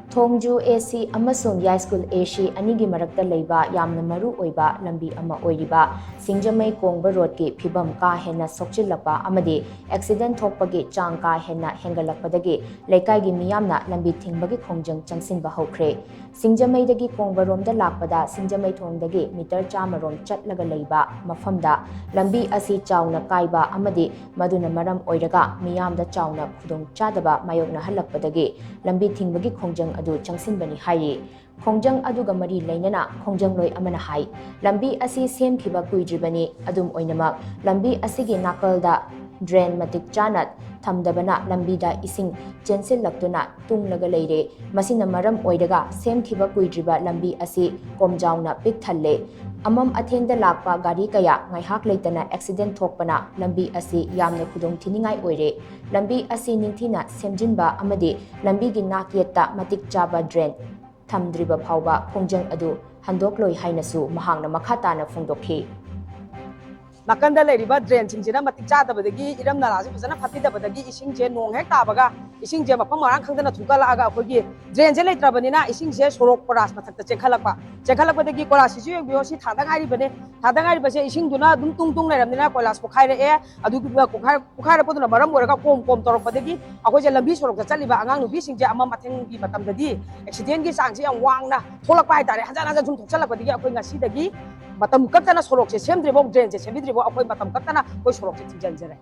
THONGJU AC AMASUNG YAISKUL AC ANIGI MARAKTA LEIBA YAMNA MARU OIBA LAMBI AMA OIRIBA Singjamei Kongba Road ki PHIVAM ka HENNA SHOKCHILLAKPA AMADI accident THOKPAGI CHANG ka HENNA HENGATLAKPADAGI LEIKAI gi MIYAMNA LAMBI Thingba gi Khongjang Changshinba Houkhre Singjamei dagi Kongba romda lakpada Singjamei thongdagi meter 100 rom chatlaga leiba mafamda lambi asi chawna kaiba amadi maduna maram oiraga miyamda chawna khudong chadaba mayokna halakpadagi lambi thingbagi khongjang adu changsinbani hayi Khongjang aduga mari leinana khongjang loi amana hai lambi asi semkhiba kuidribani adum oinamak lambi asigi nakalda drain matik chanat thamdabana lambida ising chensillaktuna tunglaga leire masina maram oiraga semkhiba kuidriba lambi asi komjauna pik thalle amam athengda lakpa gari kaya ngaihak leitana accident thokpana lambi asi yamna khudong thiningai oire lambi asi ningthina semjinba amadi lambi gi nakyetta matik chaba drain thamdriba phawba khongjang adu handokloi hainasu mahangna makhatana phongdokhi Nakanda LEIBA drain singina matik chadabadagi iram nalasi fazana phatidabadagi isingje nong hek tabaga isingje mafam marang khangdana thukalaga akogi drain je leitrabanina isingje sorok poras mathakta chekhalakpadagi kolasi ju yengbiyo si thadangari bane thadangari base isingduna dum tung leiramnina kolas pokhaire e adugi pokhaire poduna maram oraga kom torokpadagi akoje lambi sorokta chaliba angang nubi singje ama mathengi matamdadi accident gi changse yang wangna tholakpa haitare hanjana jum thokchalakpadagi akoi ngasidagi matam kaktana sorok se semdribok drain se semdribok akoi matam kaktana koi sorok se thingjanjare